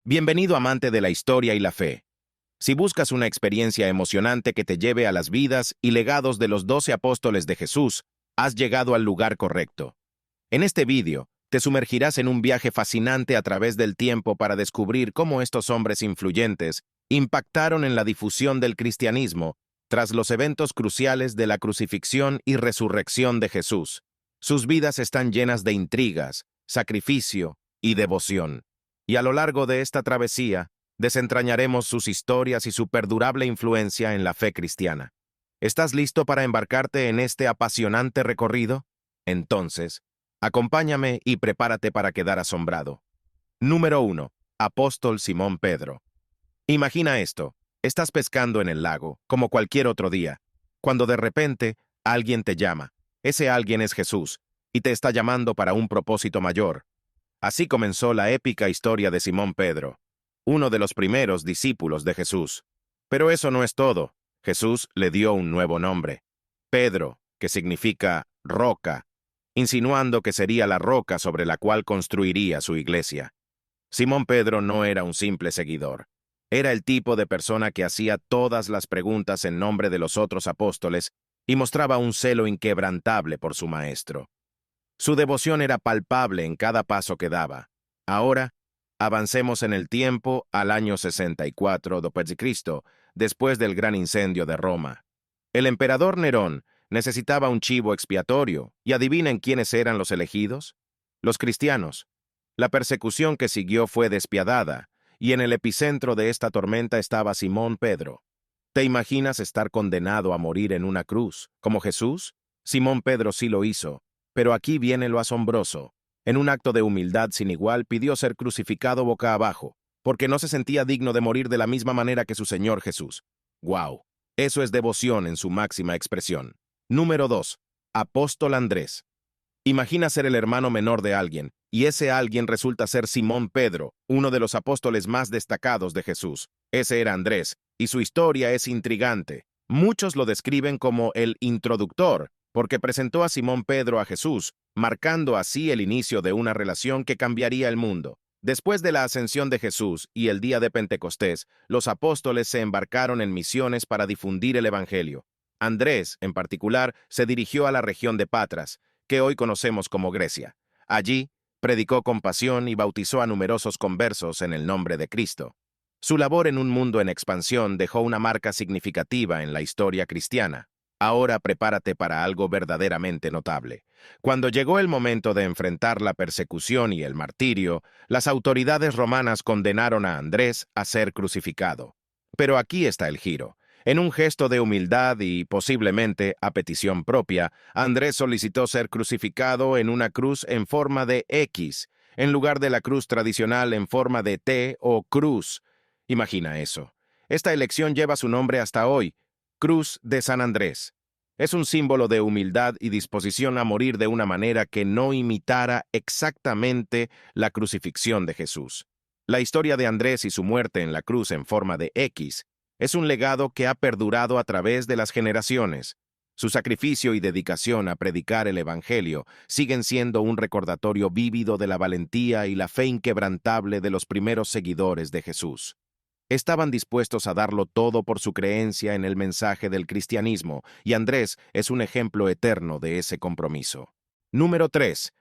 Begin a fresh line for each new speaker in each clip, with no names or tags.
Bienvenido amante de la historia y la fe. Si buscas una experiencia emocionante que te lleve a las vidas y legados de los 12 apóstoles de Jesús, has llegado al lugar correcto. En este vídeo, te sumergirás en un viaje fascinante a través del tiempo para descubrir cómo estos hombres influyentes impactaron en la difusión del cristianismo tras los eventos cruciales de la crucifixión y resurrección de Jesús. Sus vidas están llenas de intrigas, sacrificio y devoción. Y a lo largo de esta travesía, desentrañaremos sus historias y su perdurable influencia en la fe cristiana. ¿Estás listo para embarcarte en este apasionante recorrido? Entonces, acompáñame y prepárate para quedar asombrado. Número 1. Apóstol Simón Pedro. Imagina esto. Estás pescando en el lago, como cualquier otro día, cuando de repente alguien te llama. Ese alguien es Jesús, y te está llamando para un propósito mayor. Así comenzó la épica historia de Simón Pedro, uno de los primeros discípulos de Jesús. Pero eso no es todo. Jesús le dio un nuevo nombre, Pedro, que significa roca, insinuando que sería la roca sobre la cual construiría su iglesia. Simón Pedro no era un simple seguidor. Era el tipo de persona que hacía todas las preguntas en nombre de los otros apóstoles y mostraba un celo inquebrantable por su maestro. Su devoción era palpable en cada paso que daba. Ahora, avancemos en el tiempo al año 64 d.C., después del gran incendio de Roma. El emperador Nerón necesitaba un chivo expiatorio, y ¿adivinen quiénes eran los elegidos? Los cristianos. La persecución que siguió fue despiadada, y en el epicentro de esta tormenta estaba Simón Pedro. ¿Te imaginas estar condenado a morir en una cruz, como Jesús? Simón Pedro sí lo hizo. Pero aquí viene lo asombroso. En un acto de humildad sin igual pidió ser crucificado boca abajo, porque no se sentía digno de morir de la misma manera que su Señor Jesús. ¡Guau! Eso es devoción en su máxima expresión. Número 2. Apóstol Andrés. Imagina ser el hermano menor de alguien, y ese alguien resulta ser Simón Pedro, uno de los apóstoles más destacados de Jesús. Ese era Andrés, y su historia es intrigante. Muchos lo describen como el introductor, porque presentó a Simón Pedro a Jesús, marcando así el inicio de una relación que cambiaría el mundo. Después de la ascensión de Jesús y el día de Pentecostés, los apóstoles se embarcaron en misiones para difundir el Evangelio. Andrés, en particular, se dirigió a la región de Patras, que hoy conocemos como Grecia. Allí, predicó con pasión y bautizó a numerosos conversos en el nombre de Cristo. Su labor en un mundo en expansión dejó una marca significativa en la historia cristiana. Ahora prepárate para algo verdaderamente notable. Cuando llegó el momento de enfrentar la persecución y el martirio, las autoridades romanas condenaron a Andrés a ser crucificado. Pero aquí está el giro. En un gesto de humildad y, posiblemente, a petición propia, Andrés solicitó ser crucificado en una cruz en forma de X, en lugar de la cruz tradicional en forma de T o cruz. Imagina eso. Esta elección lleva su nombre hasta hoy, Cruz de San Andrés. Es un símbolo de humildad y disposición a morir de una manera que no imitara exactamente la crucifixión de Jesús. La historia de Andrés y su muerte en la cruz en forma de X es un legado que ha perdurado a través de las generaciones. Su sacrificio y dedicación a predicar el Evangelio siguen siendo un recordatorio vívido de la valentía y la fe inquebrantable de los primeros seguidores de Jesús. Estaban dispuestos a darlo todo por su creencia en el mensaje del cristianismo, y Andrés es un ejemplo eterno de ese compromiso. Número 3.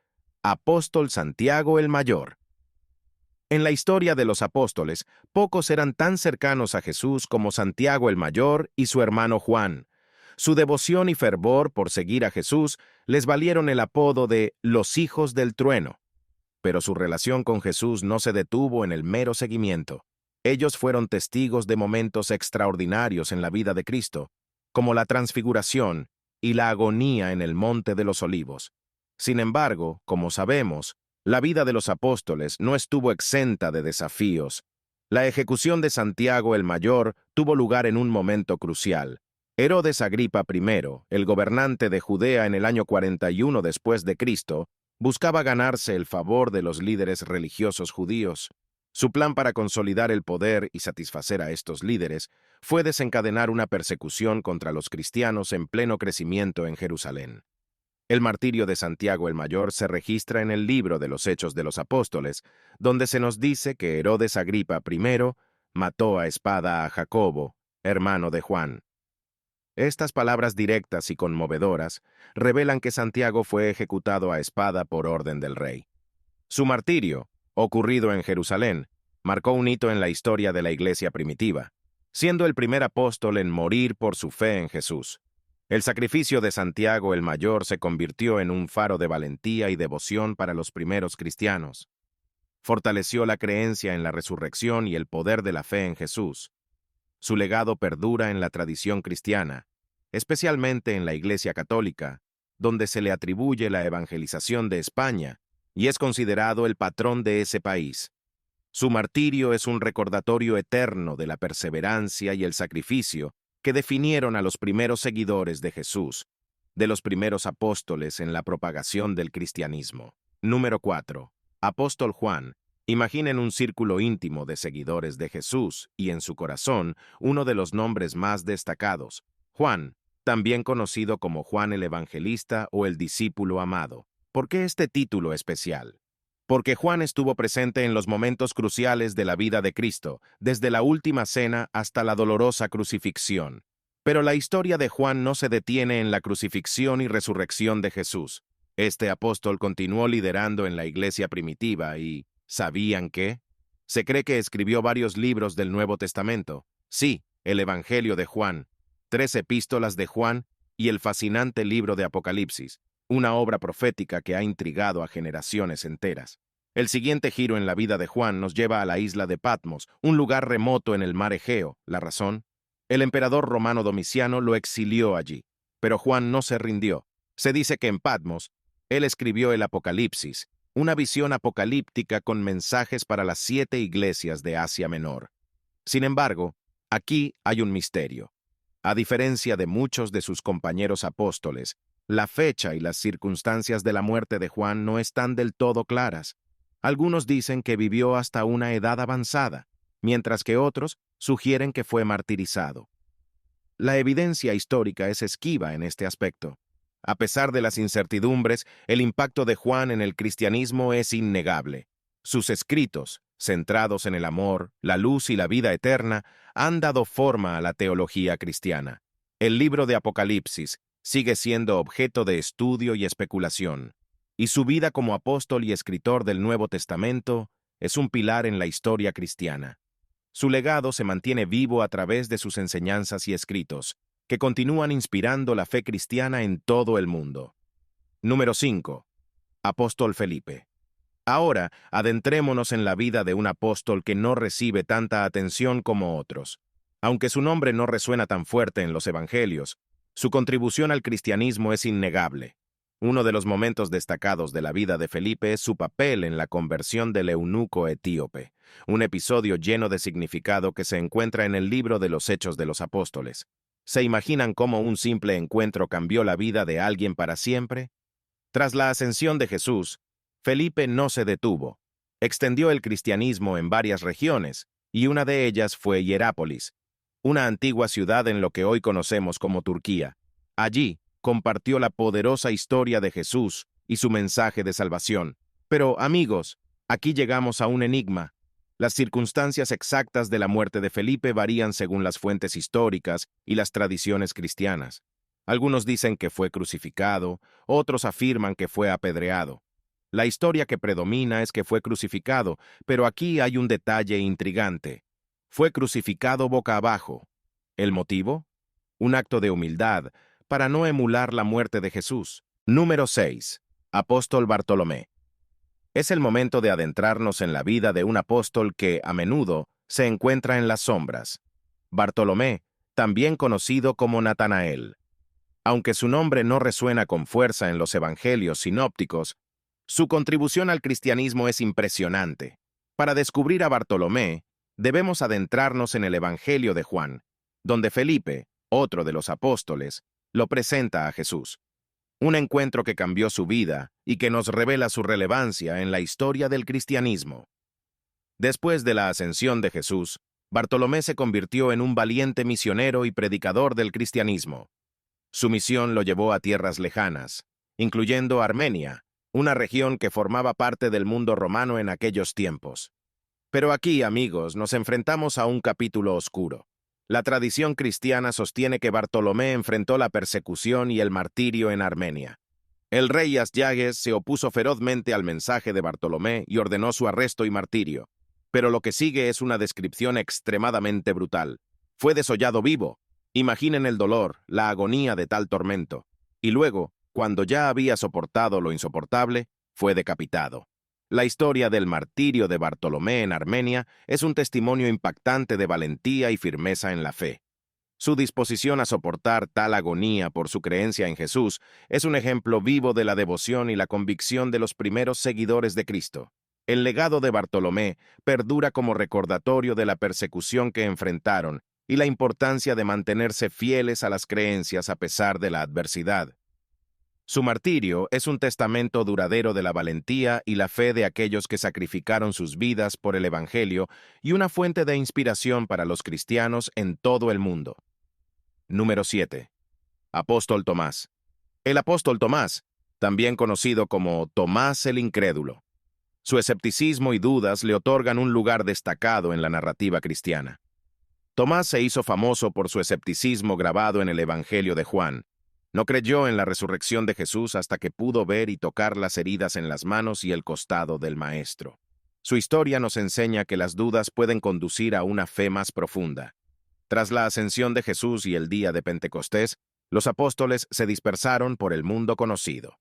Apóstol Santiago el Mayor. En la historia de los apóstoles, pocos eran tan cercanos a Jesús como Santiago el Mayor y su hermano Juan. Su devoción y fervor por seguir a Jesús les valieron el apodo de los hijos del trueno. Pero su relación con Jesús no se detuvo en el mero seguimiento. Ellos fueron testigos de momentos extraordinarios en la vida de Cristo, como la transfiguración y la agonía en el Monte de los Olivos. Sin embargo, como sabemos, la vida de los apóstoles no estuvo exenta de desafíos. La ejecución de Santiago el Mayor tuvo lugar en un momento crucial. Herodes Agripa I, el gobernante de Judea en el año 41 después de Cristo, buscaba ganarse el favor de los líderes religiosos judíos. Su plan para consolidar el poder y satisfacer a estos líderes fue desencadenar una persecución contra los cristianos en pleno crecimiento en Jerusalén. El martirio de Santiago el Mayor se registra en el libro de los Hechos de los Apóstoles, donde se nos dice que Herodes Agripa I mató a espada a Jacobo, hermano de Juan. Estas palabras directas y conmovedoras revelan que Santiago fue ejecutado a espada por orden del rey. Su martirio, ocurrido en Jerusalén, marcó un hito en la historia de la Iglesia primitiva, siendo el primer apóstol en morir por su fe en Jesús. El sacrificio de Santiago el Mayor se convirtió en un faro de valentía y devoción para los primeros cristianos. Fortaleció la creencia en la resurrección y el poder de la fe en Jesús. Su legado perdura en la tradición cristiana, especialmente en la Iglesia Católica, donde se le atribuye la evangelización de España y es considerado el patrón de ese país. Su martirio es un recordatorio eterno de la perseverancia y el sacrificio que definieron a los primeros seguidores de Jesús, de los primeros apóstoles en la propagación del cristianismo. Número 4. Apóstol Juan. Imaginen un círculo íntimo de seguidores de Jesús y en su corazón uno de los nombres más destacados, Juan, también conocido como Juan el Evangelista o el discípulo amado. ¿Por qué este título especial? Porque Juan estuvo presente en los momentos cruciales de la vida de Cristo, desde la última cena hasta la dolorosa crucifixión. Pero la historia de Juan no se detiene en la crucifixión y resurrección de Jesús. Este apóstol continuó liderando en la iglesia primitiva y, ¿sabían qué? Se cree que escribió varios libros del Nuevo Testamento. Sí, el Evangelio de Juan, 3 epístolas de Juan y el fascinante libro de Apocalipsis, una obra profética que ha intrigado a generaciones enteras. El siguiente giro en la vida de Juan nos lleva a la isla de Patmos, un lugar remoto en el mar Egeo. ¿La razón? El emperador romano Domiciano lo exilió allí, pero Juan no se rindió. Se dice que en Patmos, él escribió el Apocalipsis, una visión apocalíptica con mensajes para las 7 iglesias de Asia Menor. Sin embargo, aquí hay un misterio. A diferencia de muchos de sus compañeros apóstoles, la fecha y las circunstancias de la muerte de Juan no están del todo claras. Algunos dicen que vivió hasta una edad avanzada, mientras que otros sugieren que fue martirizado. La evidencia histórica es esquiva en este aspecto. A pesar de las incertidumbres, el impacto de Juan en el cristianismo es innegable. Sus escritos, centrados en el amor, la luz y la vida eterna, han dado forma a la teología cristiana. El libro de Apocalipsis sigue siendo objeto de estudio y especulación, y su vida como apóstol y escritor del Nuevo Testamento es un pilar en la historia cristiana. Su legado se mantiene vivo a través de sus enseñanzas y escritos, que continúan inspirando la fe cristiana en todo el mundo. Número 5. Apóstol Felipe. Ahora, adentrémonos en la vida de un apóstol que no recibe tanta atención como otros. Aunque su nombre no resuena tan fuerte en los evangelios, su contribución al cristianismo es innegable. Uno de los momentos destacados de la vida de Felipe es su papel en la conversión del eunuco etíope, un episodio lleno de significado que se encuentra en el libro de los Hechos de los Apóstoles. ¿Se imaginan cómo un simple encuentro cambió la vida de alguien para siempre? Tras la ascensión de Jesús, Felipe no se detuvo. Extendió el cristianismo en varias regiones, y una de ellas fue Hierápolis, una antigua ciudad en lo que hoy conocemos como Turquía. Allí, compartió la poderosa historia de Jesús y su mensaje de salvación. Pero, amigos, aquí llegamos a un enigma. Las circunstancias exactas de la muerte de Felipe varían según las fuentes históricas y las tradiciones cristianas. Algunos dicen que fue crucificado, otros afirman que fue apedreado. La historia que predomina es que fue crucificado, pero aquí hay un detalle intrigante. Fue crucificado boca abajo. ¿El motivo? Un acto de humildad, para no emular la muerte de Jesús. Número 6. Apóstol Bartolomé. Es el momento de adentrarnos en la vida de un apóstol que, a menudo, se encuentra en las sombras. Bartolomé, también conocido como Natanael. Aunque su nombre no resuena con fuerza en los evangelios sinópticos, su contribución al cristianismo es impresionante. Para descubrir a Bartolomé, debemos adentrarnos en el Evangelio de Juan, donde Felipe, otro de los apóstoles, lo presenta a Jesús. Un encuentro que cambió su vida y que nos revela su relevancia en la historia del cristianismo. Después de la ascensión de Jesús, Bartolomé se convirtió en un valiente misionero y predicador del cristianismo. Su misión lo llevó a tierras lejanas, incluyendo Armenia, una región que formaba parte del mundo romano en aquellos tiempos. Pero aquí, amigos, nos enfrentamos a un capítulo oscuro. La tradición cristiana sostiene que Bartolomé enfrentó la persecución y el martirio en Armenia. El rey Asyages se opuso ferozmente al mensaje de Bartolomé y ordenó su arresto y martirio. Pero lo que sigue es una descripción extremadamente brutal. Fue desollado vivo. Imaginen el dolor, la agonía de tal tormento. Y luego, cuando ya había soportado lo insoportable, fue decapitado. La historia del martirio de Bartolomé en Armenia es un testimonio impactante de valentía y firmeza en la fe. Su disposición a soportar tal agonía por su creencia en Jesús es un ejemplo vivo de la devoción y la convicción de los primeros seguidores de Cristo. El legado de Bartolomé perdura como recordatorio de la persecución que enfrentaron y la importancia de mantenerse fieles a las creencias a pesar de la adversidad. Su martirio es un testamento duradero de la valentía y la fe de aquellos que sacrificaron sus vidas por el Evangelio y una fuente de inspiración para los cristianos en todo el mundo. Número 7. Apóstol Tomás. El apóstol Tomás, también conocido como Tomás el Incrédulo. Su escepticismo y dudas le otorgan un lugar destacado en la narrativa cristiana. Tomás se hizo famoso por su escepticismo grabado en el Evangelio de Juan. No creyó en la resurrección de Jesús hasta que pudo ver y tocar las heridas en las manos y el costado del Maestro. Su historia nos enseña que las dudas pueden conducir a una fe más profunda. Tras la ascensión de Jesús y el día de Pentecostés, los apóstoles se dispersaron por el mundo conocido.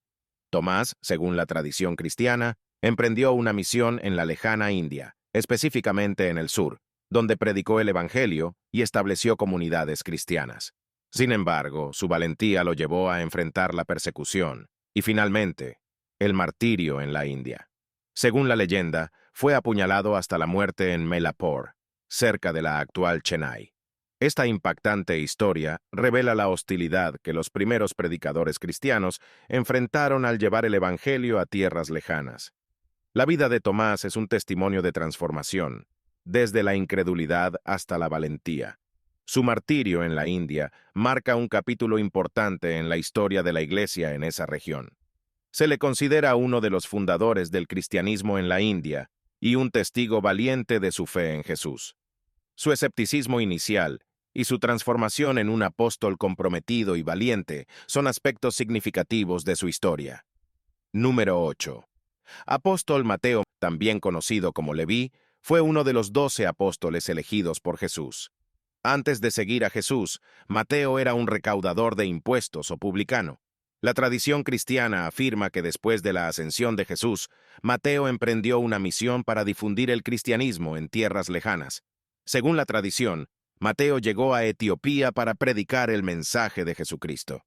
Tomás, según la tradición cristiana, emprendió una misión en la lejana India, específicamente en el sur, donde predicó el Evangelio y estableció comunidades cristianas. Sin embargo, su valentía lo llevó a enfrentar la persecución y, finalmente, el martirio en la India. Según la leyenda, fue apuñalado hasta la muerte en Meilapur, cerca de la actual Chennai. Esta impactante historia revela la hostilidad que los primeros predicadores cristianos enfrentaron al llevar el Evangelio a tierras lejanas. La vida de Tomás es un testimonio de transformación, desde la incredulidad hasta la valentía. Su martirio en la India marca un capítulo importante en la historia de la Iglesia en esa región. Se le considera uno de los fundadores del cristianismo en la India y un testigo valiente de su fe en Jesús. Su escepticismo inicial y su transformación en un apóstol comprometido y valiente son aspectos significativos de su historia. Número 8. Apóstol Mateo, también conocido como Leví, fue uno de los 12 apóstoles elegidos por Jesús. Antes de seguir a Jesús, Mateo era un recaudador de impuestos o publicano. La tradición cristiana afirma que después de la ascensión de Jesús, Mateo emprendió una misión para difundir el cristianismo en tierras lejanas. Según la tradición, Mateo llegó a Etiopía para predicar el mensaje de Jesucristo.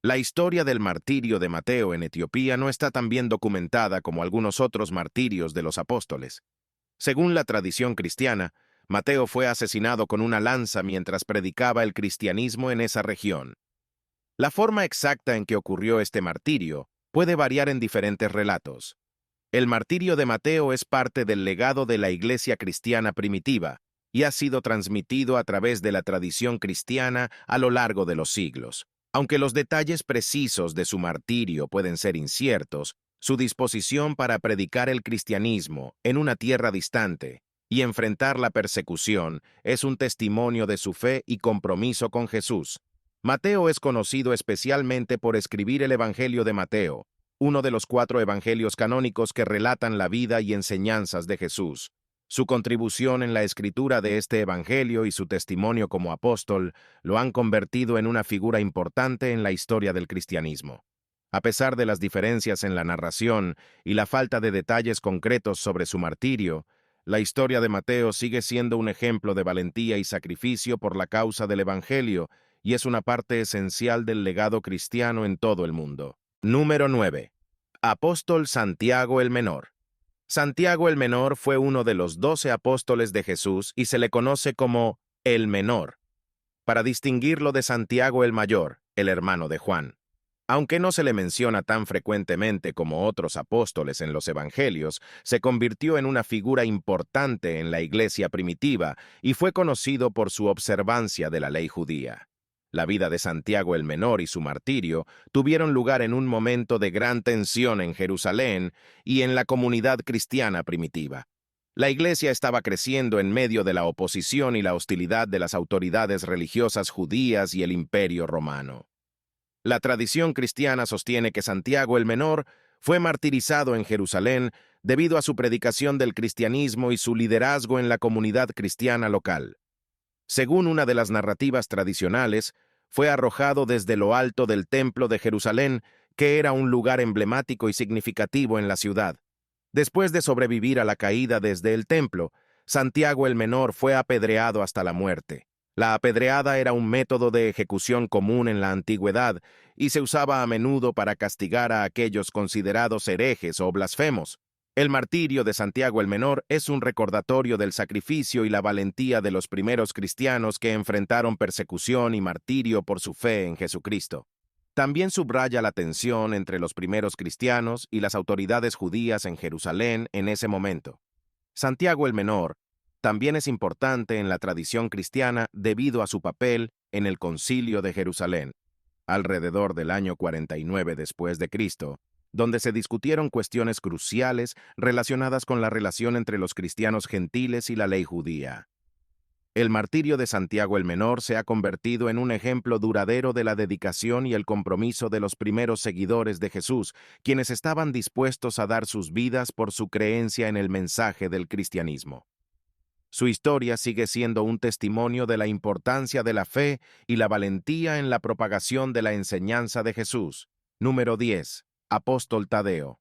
La historia del martirio de Mateo en Etiopía no está tan bien documentada como algunos otros martirios de los apóstoles. Según la tradición cristiana, Mateo fue asesinado con una lanza mientras predicaba el cristianismo en esa región. La forma exacta en que ocurrió este martirio puede variar en diferentes relatos. El martirio de Mateo es parte del legado de la Iglesia cristiana primitiva y ha sido transmitido a través de la tradición cristiana a lo largo de los siglos. Aunque los detalles precisos de su martirio pueden ser inciertos, su disposición para predicar el cristianismo en una tierra distante y enfrentar la persecución es un testimonio de su fe y compromiso con Jesús. Mateo es conocido especialmente por escribir el Evangelio de Mateo, uno de los 4 evangelios canónicos que relatan la vida y enseñanzas de Jesús. Su contribución en la escritura de este evangelio y su testimonio como apóstol lo han convertido en una figura importante en la historia del cristianismo. A pesar de las diferencias en la narración y la falta de detalles concretos sobre su martirio, la historia de Mateo sigue siendo un ejemplo de valentía y sacrificio por la causa del evangelio y es una parte esencial del legado cristiano en todo el mundo. Número 9. Apóstol Santiago el Menor. Santiago el Menor fue uno de los 12 apóstoles de Jesús y se le conoce como el Menor, para distinguirlo de Santiago el Mayor, el hermano de Juan. Aunque no se le menciona tan frecuentemente como otros apóstoles en los evangelios, se convirtió en una figura importante en la iglesia primitiva y fue conocido por su observancia de la ley judía. La vida de Santiago el Menor y su martirio tuvieron lugar en un momento de gran tensión en Jerusalén y en la comunidad cristiana primitiva. La Iglesia estaba creciendo en medio de la oposición y la hostilidad de las autoridades religiosas judías y el Imperio romano. La tradición cristiana sostiene que Santiago el Menor fue martirizado en Jerusalén debido a su predicación del cristianismo y su liderazgo en la comunidad cristiana local. Según una de las narrativas tradicionales, fue arrojado desde lo alto del Templo de Jerusalén, que era un lugar emblemático y significativo en la ciudad. Después de sobrevivir a la caída desde el templo, Santiago el Menor fue apedreado hasta la muerte. La apedreada era un método de ejecución común en la antigüedad y se usaba a menudo para castigar a aquellos considerados herejes o blasfemos. El martirio de Santiago el Menor es un recordatorio del sacrificio y la valentía de los primeros cristianos que enfrentaron persecución y martirio por su fe en Jesucristo. También subraya la tensión entre los primeros cristianos y las autoridades judías en Jerusalén en ese momento. Santiago el Menor también es importante en la tradición cristiana debido a su papel en el Concilio de Jerusalén, alrededor del año 49 después de Cristo, donde se discutieron cuestiones cruciales relacionadas con la relación entre los cristianos gentiles y la ley judía. El martirio de Santiago el Menor se ha convertido en un ejemplo duradero de la dedicación y el compromiso de los primeros seguidores de Jesús, quienes estaban dispuestos a dar sus vidas por su creencia en el mensaje del cristianismo. Su historia sigue siendo un testimonio de la importancia de la fe y la valentía en la propagación de la enseñanza de Jesús. Número 10. Apóstol Tadeo.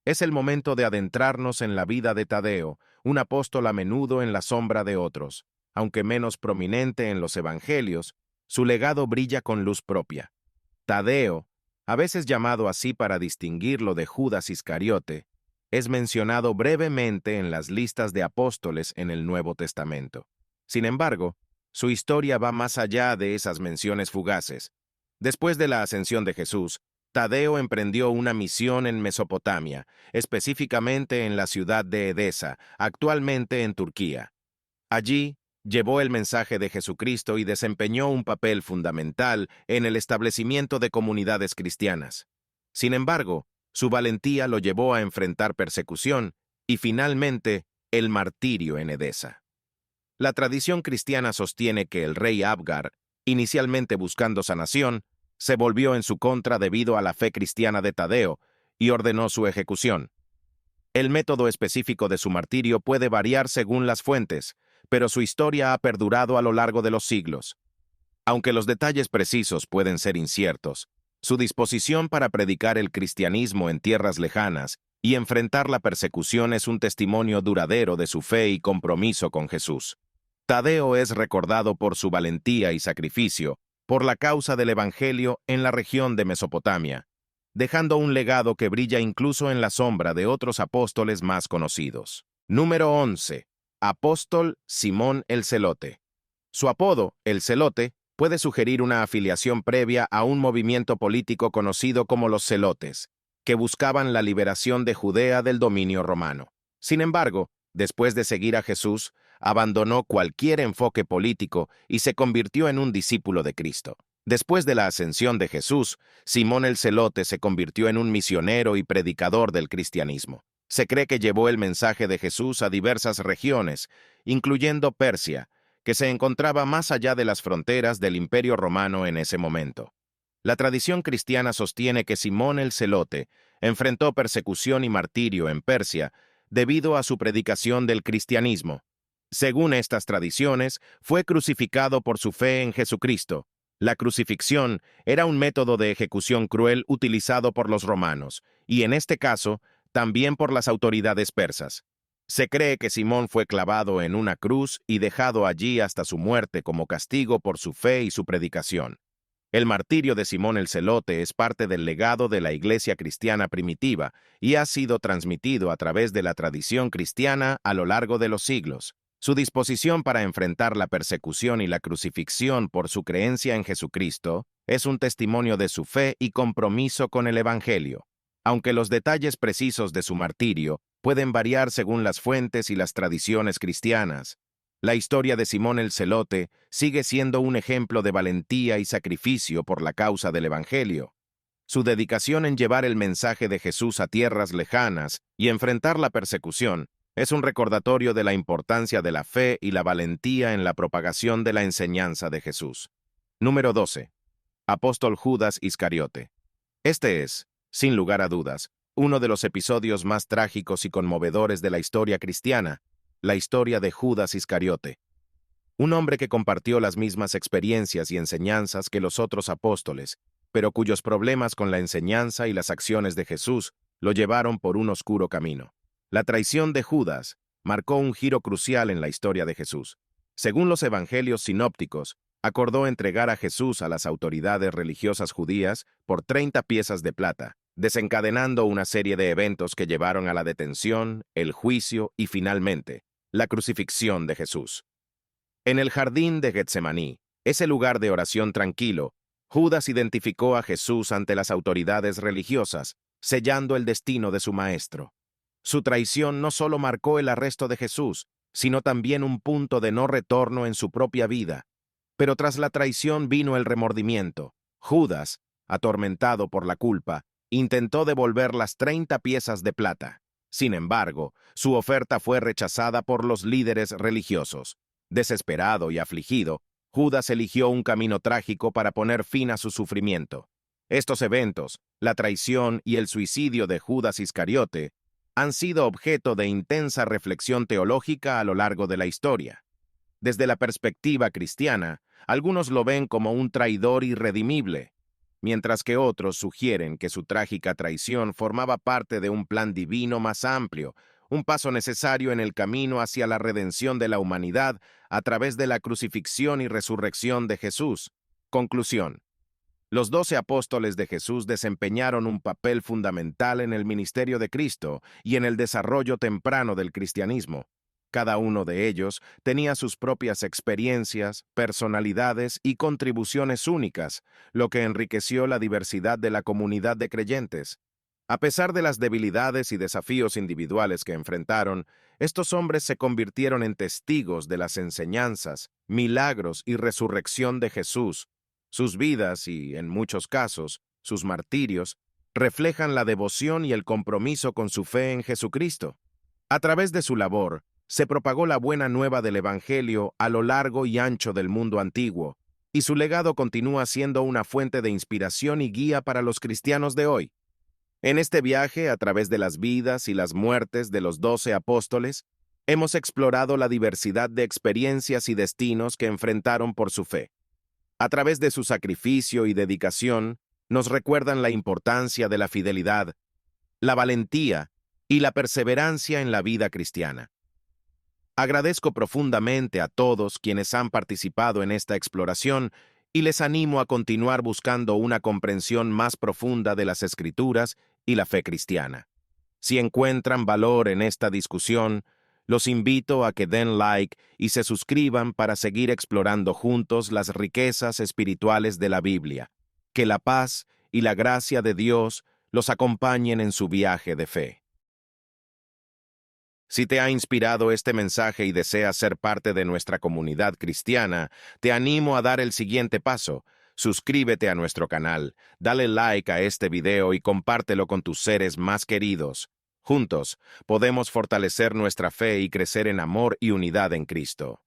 Es el momento de adentrarnos en la vida de Tadeo, un apóstol a menudo en la sombra de otros. Aunque menos prominente en los evangelios, su legado brilla con luz propia. Tadeo, a veces llamado así para distinguirlo de Judas Iscariote, es mencionado brevemente en las listas de apóstoles en el Nuevo Testamento. Sin embargo, su historia va más allá de esas menciones fugaces. Después de la ascensión de Jesús, Tadeo emprendió una misión en Mesopotamia, específicamente en la ciudad de Edesa, actualmente en Turquía. Allí, llevó el mensaje de Jesucristo y desempeñó un papel fundamental en el establecimiento de comunidades cristianas. Sin embargo, su valentía lo llevó a enfrentar persecución y, finalmente, el martirio en Edesa. La tradición cristiana sostiene que el rey Abgar, inicialmente buscando sanación, se volvió en su contra debido a la fe cristiana de Tadeo y ordenó su ejecución. El método específico de su martirio puede variar según las fuentes, pero su historia ha perdurado a lo largo de los siglos. Aunque los detalles precisos pueden ser inciertos, su disposición para predicar el cristianismo en tierras lejanas y enfrentar la persecución es un testimonio duradero de su fe y compromiso con Jesús. Tadeo es recordado por su valentía y sacrificio por la causa del Evangelio en la región de Mesopotamia, dejando un legado que brilla incluso en la sombra de otros apóstoles más conocidos. Número 11. Apóstol Simón el Celote. Su apodo, el Celote, puede sugerir una afiliación previa a un movimiento político conocido como los Celotes, que buscaban la liberación de Judea del dominio romano. Sin embargo, después de seguir a Jesús, abandonó cualquier enfoque político y se convirtió en un discípulo de Cristo. Después de la ascensión de Jesús, Simón el Celote se convirtió en un misionero y predicador del cristianismo. Se cree que llevó el mensaje de Jesús a diversas regiones, incluyendo Persia, que se encontraba más allá de las fronteras del Imperio Romano en ese momento. La tradición cristiana sostiene que Simón el Celote enfrentó persecución y martirio en Persia debido a su predicación del cristianismo. Según estas tradiciones, fue crucificado por su fe en Jesucristo. La crucifixión era un método de ejecución cruel utilizado por los romanos, y en este caso, también por las autoridades persas. Se cree que Simón fue clavado en una cruz y dejado allí hasta su muerte como castigo por su fe y su predicación. El martirio de Simón el Celote es parte del legado de la Iglesia cristiana primitiva y ha sido transmitido a través de la tradición cristiana a lo largo de los siglos. Su disposición para enfrentar la persecución y la crucifixión por su creencia en Jesucristo es un testimonio de su fe y compromiso con el Evangelio. Aunque los detalles precisos de su martirio pueden variar según las fuentes y las tradiciones cristianas, La historia de Simón el Celote sigue siendo un ejemplo de valentía y sacrificio por la causa del Evangelio. Su dedicación en llevar el mensaje de Jesús a tierras lejanas y enfrentar la persecución es un recordatorio de la importancia de la fe y la valentía en la propagación de la enseñanza de Jesús. Número 12. Apóstol Judas Iscariote. Este es, sin lugar a dudas, uno de los episodios más trágicos y conmovedores de la historia cristiana, la historia de Judas Iscariote. Un hombre que compartió las mismas experiencias y enseñanzas que los otros apóstoles, pero cuyos problemas con la enseñanza y las acciones de Jesús lo llevaron por un oscuro camino. La traición de Judas marcó un giro crucial en la historia de Jesús. Según los evangelios sinópticos, acordó entregar a Jesús a las autoridades religiosas judías por 30 piezas de plata, desencadenando una serie de eventos que llevaron a la detención, el juicio y, finalmente, la crucifixión de Jesús. En el jardín de Getsemaní, ese lugar de oración tranquilo, Judas identificó a Jesús ante las autoridades religiosas, sellando el destino de su maestro. Su traición no solo marcó el arresto de Jesús, sino también un punto de no retorno en su propia vida. Pero tras la traición vino el remordimiento. Judas, atormentado por la culpa, intentó devolver las 30 piezas de plata. Sin embargo, su oferta fue rechazada por los líderes religiosos. Desesperado y afligido, Judas eligió un camino trágico para poner fin a su sufrimiento. Estos eventos, la traición y el suicidio de Judas Iscariote, han sido objeto de intensa reflexión teológica a lo largo de la historia. Desde la perspectiva cristiana, algunos lo ven como un traidor irredimible, mientras que otros sugieren que su trágica traición formaba parte de un plan divino más amplio, un paso necesario en el camino hacia la redención de la humanidad a través de la crucifixión y resurrección de Jesús. Conclusión. Los 12 apóstoles de Jesús desempeñaron un papel fundamental en el ministerio de Cristo y en el desarrollo temprano del cristianismo. Cada uno de ellos tenía sus propias experiencias, personalidades y contribuciones únicas, lo que enriqueció la diversidad de la comunidad de creyentes. A pesar de las debilidades y desafíos individuales que enfrentaron, estos hombres se convirtieron en testigos de las enseñanzas, milagros y resurrección de Jesús. Sus vidas y, en muchos casos, sus martirios, reflejan la devoción y el compromiso con su fe en Jesucristo. A través de su labor, se propagó la buena nueva del Evangelio a lo largo y ancho del mundo antiguo, y su legado continúa siendo una fuente de inspiración y guía para los cristianos de hoy. En este viaje, a través de las vidas y las muertes de los 12 apóstoles, hemos explorado la diversidad de experiencias y destinos que enfrentaron por su fe. A través de su sacrificio y dedicación, nos recuerdan la importancia de la fidelidad, la valentía y la perseverancia en la vida cristiana. Agradezco profundamente a todos quienes han participado en esta exploración y les animo a continuar buscando una comprensión más profunda de las Escrituras y la fe cristiana. Si encuentran valor en esta discusión, los invito a que den like y se suscriban para seguir explorando juntos las riquezas espirituales de la Biblia. Que la paz y la gracia de Dios los acompañen en su viaje de fe. Si te ha inspirado este mensaje y deseas ser parte de nuestra comunidad cristiana, te animo a dar el siguiente paso. Suscríbete a nuestro canal, dale like a este video y compártelo con tus seres más queridos. Juntos, podemos fortalecer nuestra fe y crecer en amor y unidad en Cristo.